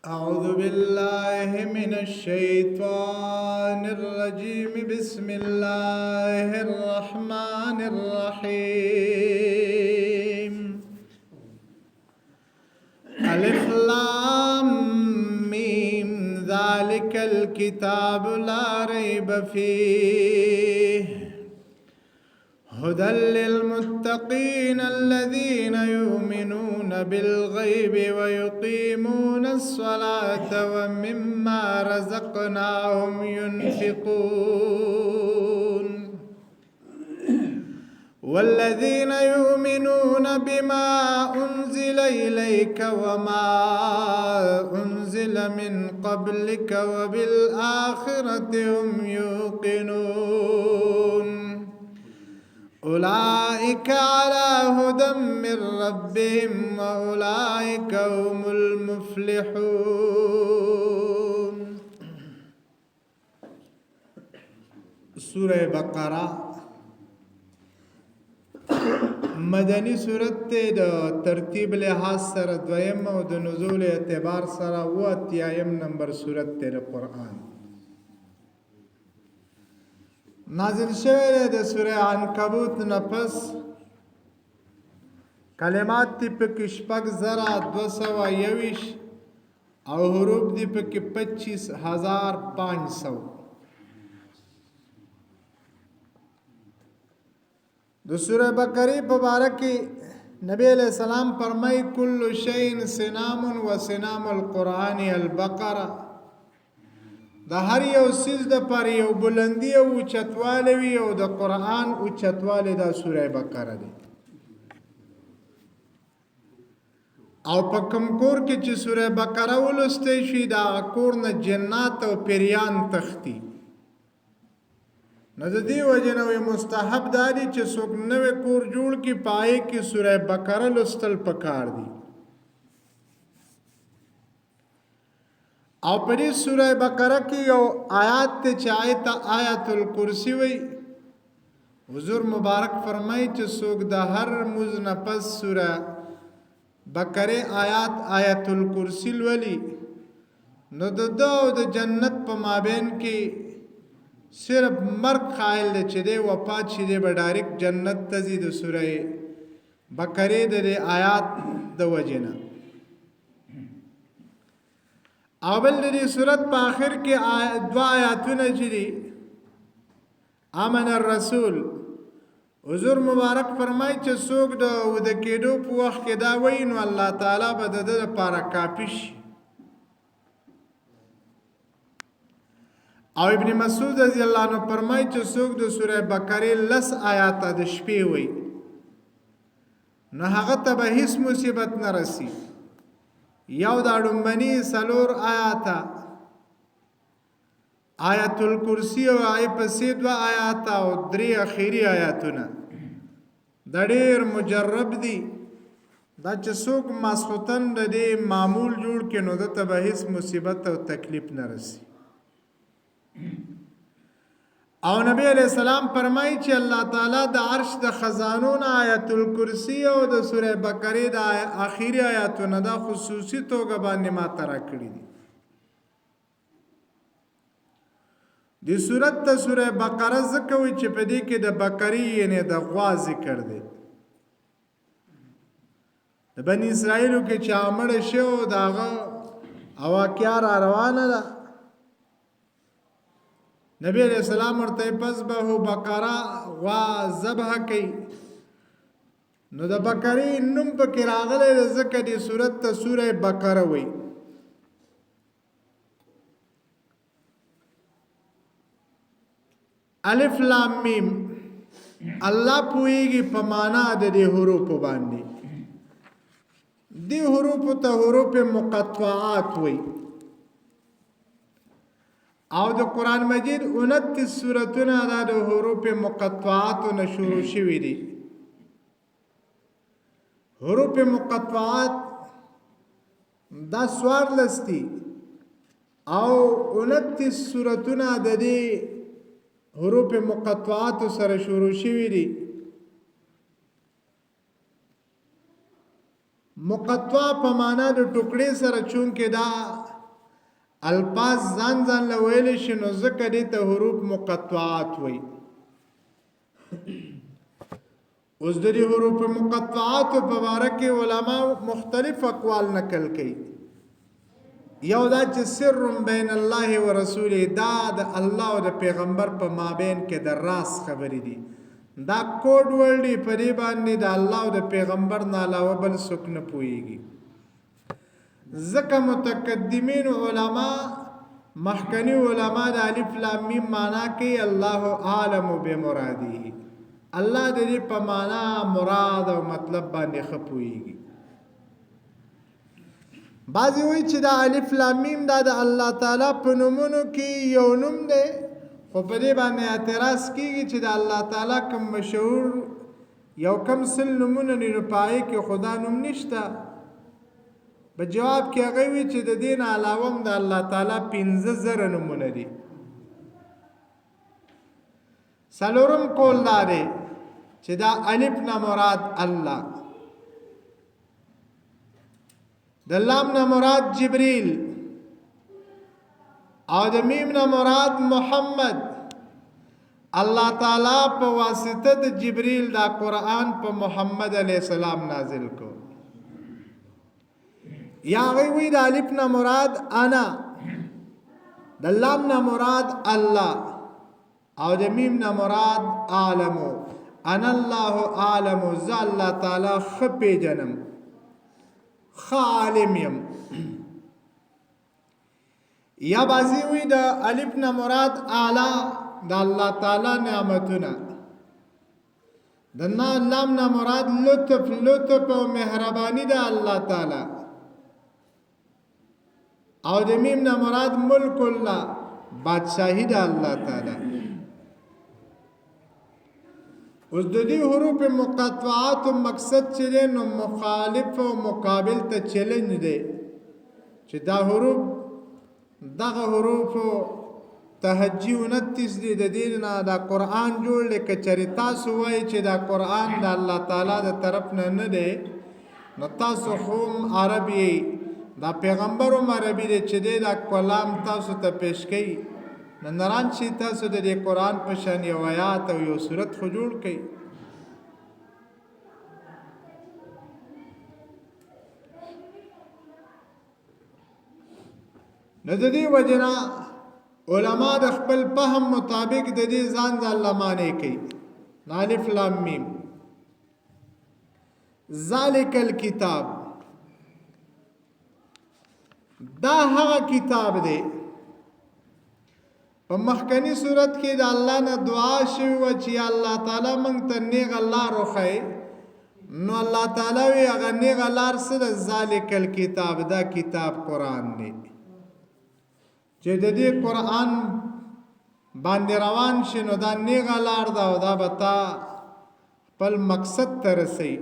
أعوذ بالله من الشيطان الرجيم بسم الله الرحمن الرحيم ألف لام ميم ذلك الكتاب لا ريب فيه هدى للمتقين الذين يؤمنون بالغيب ويقيمون الصلاة ومما رزقناهم ينفقون والذين يؤمنون بما أنزل إليك وما أنزل من قبلك وبالآخرة هم يوقنون أولئك على هدى من ربهم وأولئك هم المفلحون. سورة بقرة مدنی سورت ته د ترتیب لحاظ سره دویم او د نزول اعتبار سره و اتیایم نمبر سورت ته د قرآن نازل شوی د سوره عنکبوت نفس کلمات دی پکې شپږ زره 221 او حروف دی پکې 25500. د سوره بقره په باره کې نبی علیہ السلام فرمای کل شیء سنام و سنام القرآن البقره، د هر یو سیز د پر یو بلندی او چتواله وی او د قرآن او چتواله د سوره بقره دی. او په کوم کور کې چې سوره بقره ولسته شي دا کور نه جنات او پیریان تختی. نو د دې وجه نه مستحب دی چې څوک نوې کور جوړ کی پای کې سوره بقره لستل پکار دی. او په دې سوره بقره کې یو آیات ته چې آیت الکرسی وی حضور مبارک فرمایي چې څوک د هر مز نفس سوره بقره آیت الکرسی ولي نو د جنت په مابین کې صرف مرګ خایل دی چې دی وفات شي دی به ډایرکټ جنت ته ځي د سوره بقره د آیات د وجنه. اول دې سورت په آخر کې دوا آیاتونه چې دي امن الرسول حضور مبارک فرمایي چې څوک د کېدو په وخت کې دا وایي نو الله تعالی به د دې لپاره کافي شي. او ابن مسعود رضی الله عنه فرمایي چې څوک د سوره بقره 10 آیات د شپې وایي نو هغه ته به هیڅ مصیبت نه رسی. یو دا ډومبني سلور آیاتا آیت الکرسی او آی پسې دوا آیاتا او درې اخیری آیاتونه د ډېر مجرب دي دا چې څوک ماسختن د دې معمول جوړ کې نو د ته به هیڅ مصیبت او تکلیف نه رسی. او نبی علیہ السلام فرمایي چې الله تعالی د عرش د خزانو نه آیت الکرسی او د سوره بقره د اخیری آیاتونه د خصوصي توګه باندې ما ترا کړی دي. د سورت ته سوره بقره ذکر وي چې په دې کې د بقره یعنی د غوا ذکر دی. د بنی اسرائیلو کې چې امر شو داغه اواکیا را روانه ده. نبی علیہ السلام ورته پس به بقره وا ذبح کوي نو د بقره نوم پکې راغلی ځکه د سورت ته سوره بقره وي. الف لام میم الله پویږي په معنا د دې حروف باندې. دې حروف ته حروف مقطعات وي او د قرآن مجید 29 سورتونه د حروف مقطعات نه شروع شوي دي. حروف مقطعات دا 14 دي او 29 سورتونه د دې حروف مقطعات سره شروع شوي دي. مقطع په معنا د ټوکړې سره چون کې دا الفاظ ځان ځان له ویل شي نو ځکه دې ته حروف مقطعات وایي. اوس د دې حروف مقطعات په باره کې علما مختلف اقوال نقل کوي. یو دا چې سر بین الله و رسوله، دا د الله او د پیغمبر په مابین کې د راز خبرې دي. دا کوډ ورډ دی، په دې باندې د الله او د پیغمبر نه علاوه بل څوک نه پوهیږي. ځکه متقدمین علما مخکنی علما د الف لام میم معنا کوي الله عالم بمراده، الله د دې په معنا مراد او مطلب باندې ښه پوهیږي. بعضی وایي چې دا الف لام میم دا د الله تعالی په نومونو کې یو نوم دی، خو په دې باندې اعتراض کیږي چې د الله تعالی کوم مشهور یو کم سل نومونه دي نو پای کې خدا نوم نشته. په جواب کې هغه وی چې د دین علاوه د الله تعالی 15000 نومونه دي. څلورم قول دا دی چې دا الف نه مراد الله، د لام نه مراد جبريل، او د میم نه مراد محمد. الله تعالی په واسطه د جبريل دا قرآن په محمد علیه السلام نازل کو. یا وی د الف نه مراد انا، د لام نه مراد الله، او د میم نه مراد عالم. انا الله عالم، ز الله تعالی خپې جنم خالم یم. یا بازی وی د الف نه مراد اعلی، د الله تعالی نعمتونه. د لام نه مراد لطف، لطف او مهربانی د الله تعالی، او د میم نه مراد ملک الله، بادشاہی د الله تعالی. اوس د دې حروف مقطعات مقصد چې دی نو مخالف او مقابل ته چیلنج دی چې دا حروف دغه حروف تهجی 29 دی، د دې نه دا قرآن جوړ دی. که چېرې تاسو وایئ چې دا قرآن د الله تعالی د طرف نه دی نو تاسو خو هم عرب یئ، دا پیغمبر هم عربي دی چې دی دا کلام تاسو ته پیش کوي. نن شي تاسو د دې قرآن په شان یو آیات او یو سورت خو جوړ کړئ. نو د دې وجه نه علما د خپل فهم مطابق د دې ځان ځان معنی کوي. الف لام میم ذالک الکتاب، دا هغه کتاب دی. په مخکنی صورت کې د الله نه دعا شوی و چې الله تعالی موږ ته نیغه لار وښیي، نو الله تعالی وی هغه نیغه لار څه ده؟ ذالک الکتاب، دا کتاب قرآن دی چې د دې قرآن باندې روان شي نو دا نیغه لار ده او دا به تا خپل مقصد ته رسوي.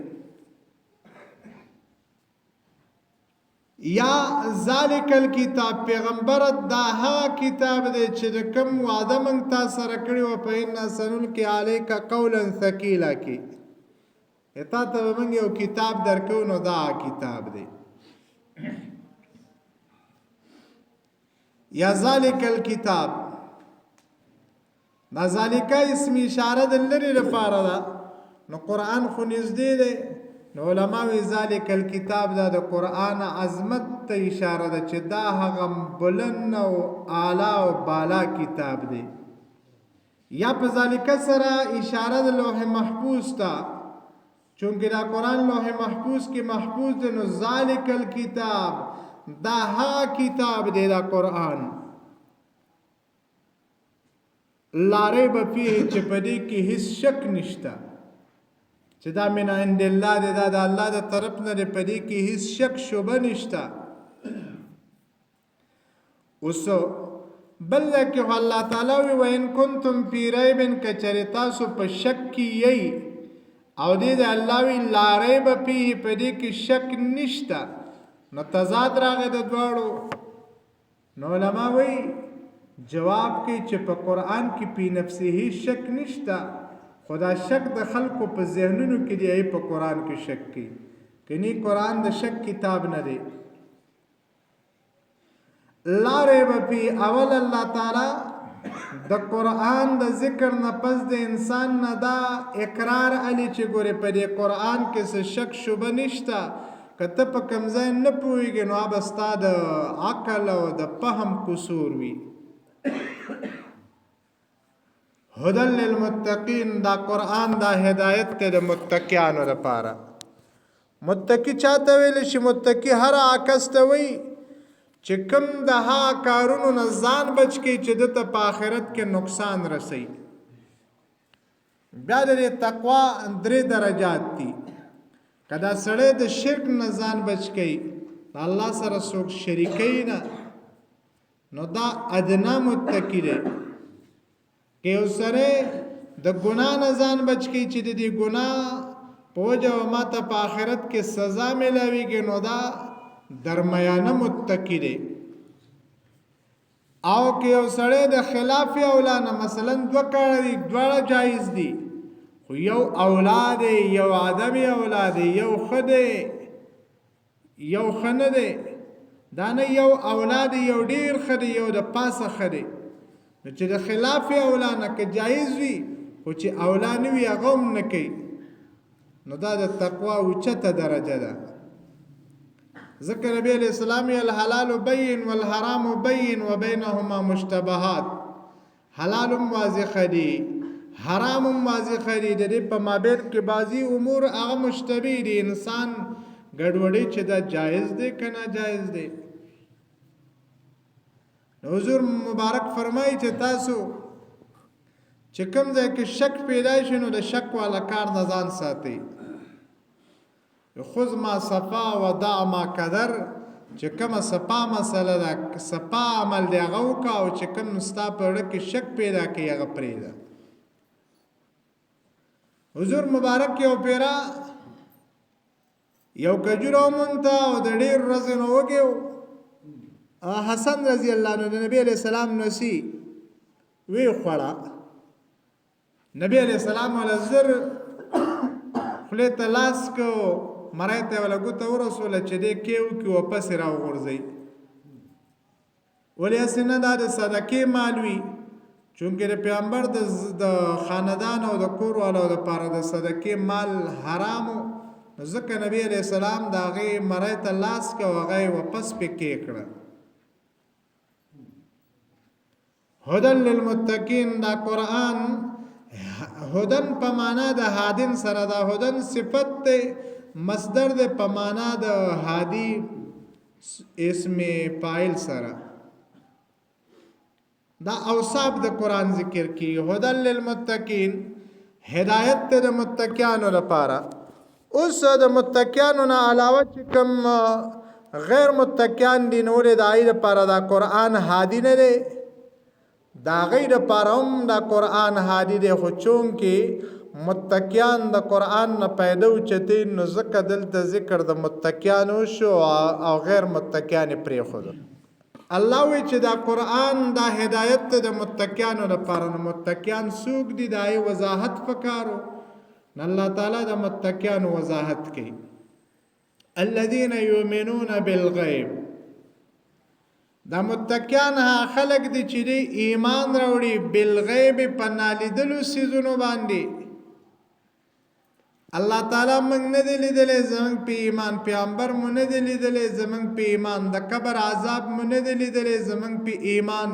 یا ذالک الکتاب پیغمبر دا هغه کتاب دی چې د کوم وعده موږ تا سره کړی و په انا سنلقی علیک قولا ثقیلا کې اتا ته موږ یو کتاب درکو، نو دا کتاب دی. یا ذالک الکتاب، دا ذالک اسم اشاره د لري لپاره ده، نو قرآن خو نږدې دی. نو علما وی ذالک الکتاب دا د قرآن عظمت ته اشاره ده چې دا هغه بلند او اعلی او بالا کتاب دی. یا په ذالک سره اشاره د لوح محفوظ ته، چونکه دا قرآن لوح محفوظ کې محفوظ دی. نو ذالک الکتاب دا هغه کتاب دی، دا قرآن لا ریب فیه چې په دې کې هیڅ شک نشته چې دا من عند الله دی، دا د الله د طرف نه دی، په دې کې هیڅ شک شبه نشته. اوس بل کې الله تعالی وی وان کنتم فی ریب، که چېرې تاسو په شک کې یئ، او دې د الله وی لا ریب فیه په دې کې شک نشته، نو تضاد راغی د دواړو. نو علما وی جواب کې چې په قرآن کې پی نفسه شک نشته، خدا شک د خلکو په ذهنونو کې دی، په قرآن کې شک کوي. کني قرآن د شک کتاب نه دی. لا ریب فی اول الله تعالی د قرآن د ذکر نه پس د انسان نه دا اقرار علی چې ګوره په دې قرآن کې څه شک شوبه نشته که ته په کوم ځای نه پوهېږې نو هغه ستا د عقل او د فهم قصور وي هدن للمتقین دا قرآن دا هدایت ته د متقیانو لپاره متقی چاته ویل شي متقی هر عکس ته وي چې کوم د ها کارونو نه ځان بچ کی چې د ته په آخرت کې نقصان رسي بیا د تقوا درې درجات دي کدا سړی د شرک نه ځان بچ کی الله سره څوک شریکي نه نو دا ادنا متقی دی که یو سره د ګناه نه ځان بچ کی چې د دې ګناه په وجه ماته په آخرت کې سزا ملاويږي نو دا درمیانه متقی دی او که یو سړی د خلاف اولانه مثلا دوه کار دي دواړه جایز دي خو یو اولاد یو آدمی اولاد یو خده یو خنه دی دا نه یو اولاد یو ډیر خده یو د پاسه خده نو چې د خلاف اولانه که جایز وي خو چې اولانه وي هغه هم نه کوي نو دا د تقوا اوچته درجه ده ذکر نبی علیہ السلام الحلال بین والحرام بین وبینهما مشتبهات حلال واضح دی حرام واضح دی د دې په مابین کې بعضی امور هغه مشتبه دي انسان ګډوډي چې دا جایز دی کنه جایز دی حضور مبارک فرمایي چې تاسو چې کوم ځای کې شک پیدا شي نو د شک والا کار نه ځان ساتي خذ ما صفا و دع ما قدر چې کومه صفا مسله ده صفا عمل دی هغه وکړه او چې کوم ستا په اړه کې شک پیدا کوي هغه پرېږده حضور مبارک یو پیرا یو کجورو مونته او د ډېر ورځې نه وږی حسن رضی الله عنه د نبی علیہ السلام نسی وی خوړه نبی علیہ السلام ول زر خله تلاس کو مرایته ولا ګوت ورسول چې دې کېو کې واپس راو غورځي ولې اسنه د صدقې مالوي چونکه د پیغمبر د خاندان او د کور والو د پاره د صدقې مال حرامو ځکه نبی علیہ السلام دا غي مرایته لاس کو هغه واپس پکې کړه هدن للمتقین دا قرآن هدن په معنا د هادن سره دا هدن صفت ته مصدر د په معنا د هادي اسم فاعل سره دا اوصاف د قرآن ذکر کی هدن للمتقین هدایت ته د متقینو لپاره اوس د متقینو نه علاوه چې کوم غیر متقین دي نور د آی لپاره دا قرآن هادي نه دی دا غیر پرم دا قرآن هادي دی خو چون کې متقیان د قرآن نه پیدا اوچتي نو ځکه دلته ذکر د متقیانو شو او غیر متقیان پرې خود الله وی چې دا قرآن دا هدایت د متقیانو لپاره نو متقیان څوک دي دای وضاحت فکارو الله تعالی د متقیانو وضاحت کوي الذين يؤمنون بالغیب دا متقیان خلق دي چې دی ایمان راوړي بالغیب پنالیدلو سيزونو باندې الله تعالی موږ نه دی لیدلې زمونږ په ایمان پیغمبر مونږ نه دی لیدلې زمونږ په ایمان د قبر عذاب مونږ نه دی لیدلې زمونږ په ایمان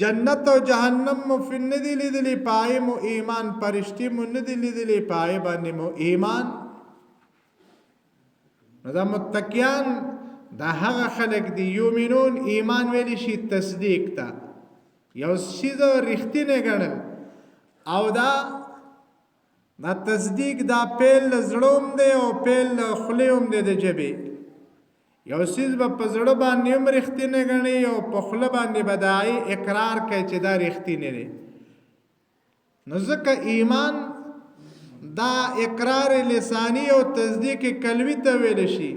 جنت او جهنم مو فن نه دی لیدلې پای مو ایمان پرشتي مونږ نه دی لیدلې پای باندې مو ایمان دا متقیان دا هغه خلق دی یومنون ایمان ویلی شي تصدیق تا یو شیز رښتینه ګڼل او دا تصدیق دا پیل زړوم دی او پیل خلیوم دی د جبه یو شیز په زړه باندې هم رښتینه ګڼي او په خله باندې بدای اقرار کوي چې دا رښتینه دی نو ځکه ایمان دا اقرار لسانی او تصدیق قلبی ته ویل شي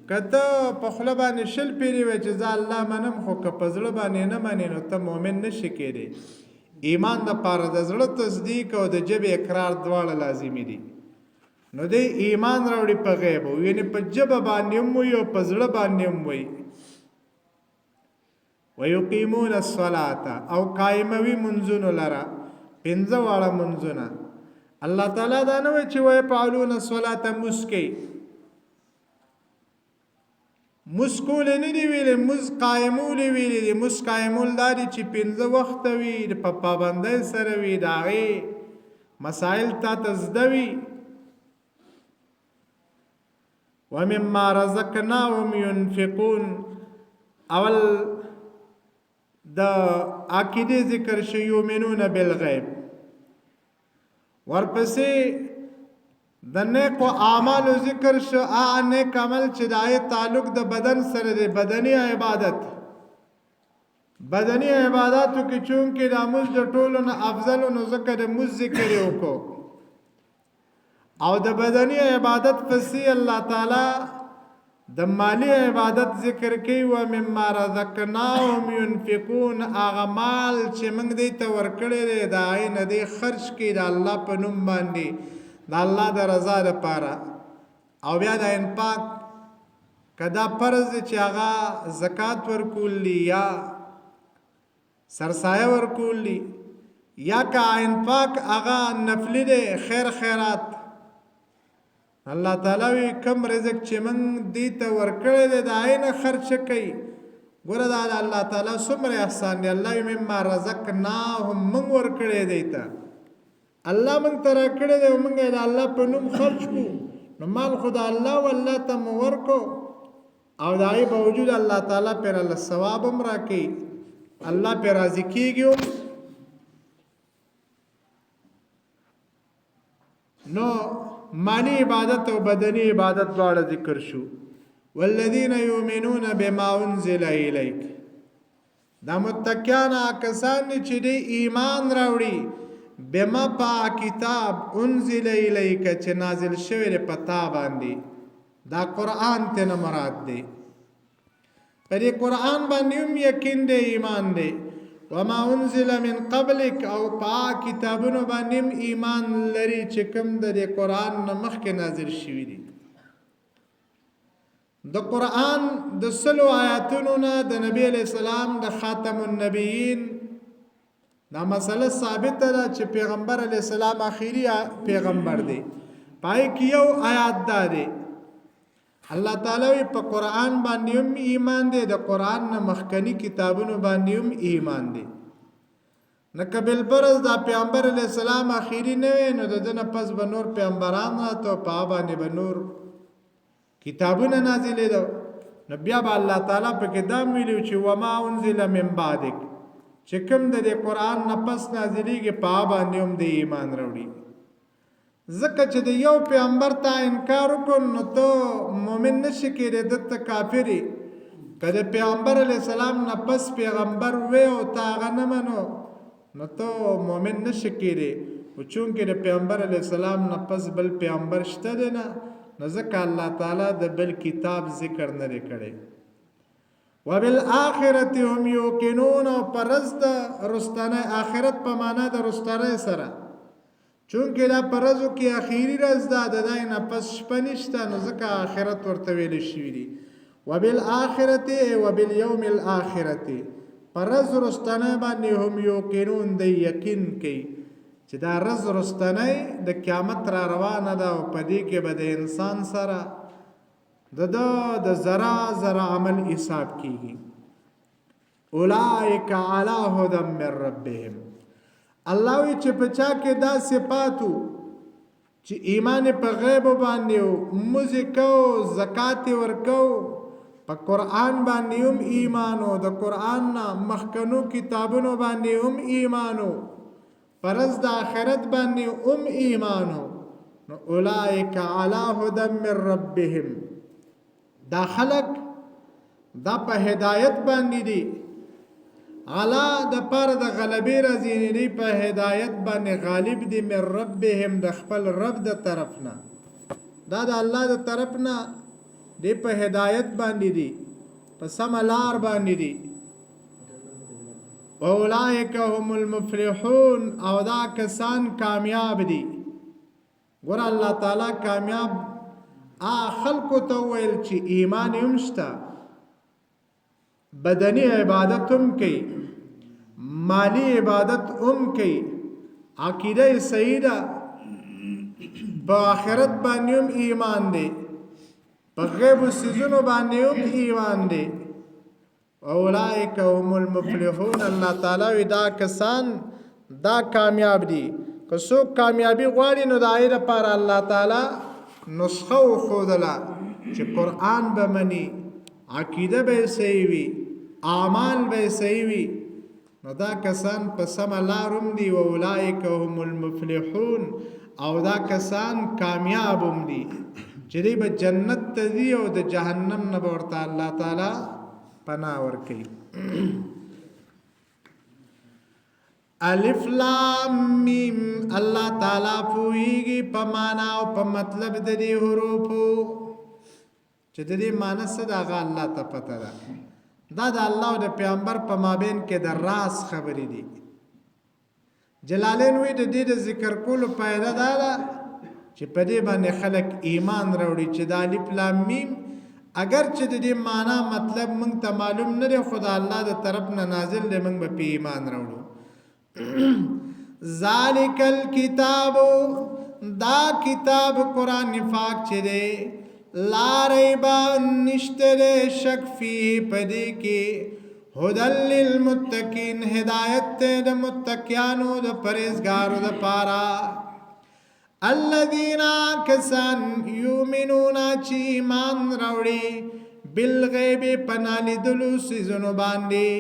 کته په خله باندې شل پیری و چې ځا الله منم خو که په زړه باندې نه مانی نو ته مؤمن نشې کېدی ایمان د پاره د زړه تصدیق او د جبه اقرار دواړه لازمي دي نو د ایمان راوړي په غیب او یعنی په جبه باندې هم وي او په زړه باندې هم وي ويقيمون الصلاة او قائموي منځونو لرا پنځه واړه منځونه الله تعالی دا نه وی چې ويفعلون الصلاة مسکی مسکول نه دی ویلې مز قائمول ویلې مز قائمول داري چې پنځه وخت وي په پابندۍ سره وي داغه مسائل تا تزدوي ومما رزقناهم ينفقون اول د عقیده ذکر شو یؤمنون بالغیب ورپسې د نیکو اعمال ذکر شو نیک عمل چې دای تعلق د بدن سره دی بدني عبادت بدني عبادتو کې چون کې د امز د ټولو نه افضل نو ذکر مز ذکر وکړو او د بدني عبادت پسې الله تعالی د مالی عبادت ذکر کوي و مما رزقناهم ينفقون اغمال چې موږ دې ته ورکړې ده دای نه دې خرج کړي د الله په نوم باندې د الله د رضا لپاره او بیا د انفاق کدا فرض چې هغه زکات ورکول یا سرسایه ورکول یا کا انفاق هغه نفلی ده خیر خیرات الله تعالی وی کم رزق چې من دې ته ورکړې ده دای نه خرچ کړي ګوره دا الله تعالی څومره احسان دی الله مما رزقناهم من ورکړې دی ته الله من تر کړه دی موږ د الله په نوم خرج کو نو مال خدا الله والله ته ورکو او دای باوجود الله تعالی پر الله ثواب هم راکړي الله پر راضي کیږي نو مالی عبادت او بدنی عبادت دواړه ذکر شو والذین یؤمنون بما انزل الیک دا متقیان کسان چې دی ایمان راوړي بما پا کتاب انزل الیک چې نازل شوی دی پتا باندې دا قران ته نه مراد دی پر قران باندې هم یقین دی ایمان دی وما انزل من قبلك او پا کتابونو باندې ایمان لري چې کوم د قران نه مخکې نازل شوی دی د قران د سلو آیاتونو نه د نبی علی السلام د خاتم النبیین دا مسله ثابت ده چې پیغمبر علی السلام اخیری پیغمبر دی پای کې یو آیات ده الله تعالی په قران باندې هم ایمان دی د قران نه مخکنی کتابونو باندې هم ایمان دی نه قبل برز دا پیغمبر علی السلام اخیری نه نو دنه پس به نور پیغمبران راته په باندې به نور کتابونه نازلې ده نو بیا به الله تعالی په کتاب ویلو چې وما انزل من بعدک چې کوم د قران نه پس نازلېږي په باندې هم د ایمان وروړي زکه چې د یو پیغمبر ته انکار وکړ نو ته مؤمن نشې کېدې د کافری کله پیغمبر علی السلام نه پس پیغمبر و او تا غنه منو نو ته مؤمن نشې کېدې او چونکه د پیغمبر علی السلام نه پس بل پیغمبر شته نه نو ځکه الله تعالی د بل کتاب ذکر نه کړي وبالآخرة هم یوقنون او پرست رستنه آخرت په معنا د رستنه سره چونکه دا پرزو کې اخیری رز ده د دای نه پس شپنشته نو ځکه آخرت ورته ویل شوی دی وبالآخرة وبالیوم الآخرة پرز رستنه باندې هم یوقنون د یقین کوي چې دا رز رستنه د قیامت را روانه ده او پدې کې به د انسان سره د ذرا ذرا عمل حساب کیږي اولئک علی هدى من ربهم الله وی چې پچا کې دا صفاتو چې ایمان په غیب باندې او موزیکو زکات ورکو په قران باندې هم ایمانو د قران نه مخکنو کتابونو باندې هم ایمانو پرز د آخرت باندې هم ایمانو نو اولئک علی هدى من ربهم دا خلق دا په هدایت باندې دي علا د پر د غلبې راځي نه په هدایت باندې غالب دي من ربهم د خپل رب د طرفنا دا د الله د طرفنا دی په هدایت باندې دي په سم لار باندې دي اولئک هم المفلحون او دا کسان کامیاب دي ګور الله تعالی کامیاب خلقو ته ویل چې ایمان یمشتا بدنی عبادت هم کوي مالی عبادت هم کوي عقیده صحیح ده په آخرت باندې هم ایمان دی په غیب سيزونو باندې هم ایمان دی اولئک هم المفلحون الله تعالی دا کسان دا کامیاب دي که څوک کامیابی غواړي نو د هغې لپاره الله تعالی نسخه وښودله چې قرآن به مني عقیده به یې صحیح وي اعمال به یې صحیح وي نو دا کسان په سمه لار هم دي و اولئک هم المفلحون او دا کسان کامیاب هم دي چې دوی به جنت ته ځي او د جهنم نه به ورته الله تعالی پناه ورکوي الف لام میم الله تعالی پوهیږي په معنا او په مطلب د دې حروفو چې د دې معنا څه ده هغه الله ته پته ده دا د الله او د پیغمبر په مابین کې د راز خبرې دي جلالین وی د دې د ذکر کولو فائدہ دا ده چې په دې باندې خلک ایمان راوړي چې د الف لام میم اگر چې د دې معنا مطلب موږ ته معلوم نه دی خو د الله د طرف نه نازل دی موږ به په ایمان راوړو ذالک الکتاب دا کتاب قرآن پاک چې دی لا ریب نشته شک فيه پدې کې هدل للمتقین هدایت ته د متقینانو د پرهیزګارو د پاره الذين كسان يؤمنون چې ایمان راوړي بالغیب پنالی دلو سيزونو باندې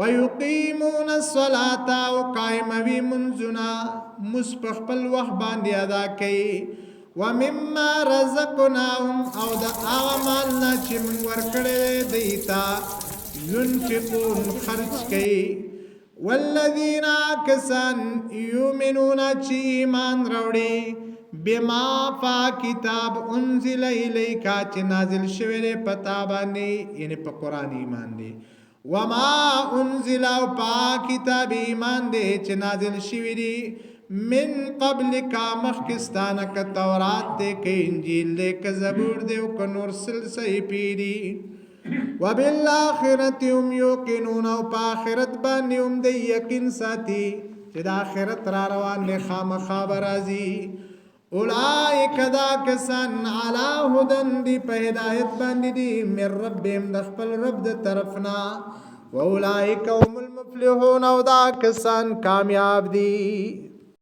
ويقيمون الصلاة وقائموي منزنا مسپخپل وخت باندې ادا کوي ومما رزقناهم او د اعمال نه چې موږ ورکړې دیتا ينفقون خرج کوي والذین کسان یؤمنون چې ایمان راوړي بما پا کتاب انزل الیک چې نازل شوی دی پتا باندې یعنی په قران ایمان دی وما انزل پا کتاب ایمان دی چې نازل شوی دی من قبل کا مخکستانه ک تورات دی ک انجیل دی ک زبور دی او ک نور صحیفې دی وبالآخرت هم یوقنون او په آخرت باندې هم د یقین ساتي چې د آخرت را روان دی خامخا به راځي اولئک دا کسان علی هدن دی په هدایت باندې دي من ربهم د خپل رب د طرفنا واولئک هم المفلحون او دا کسان کامیاب دي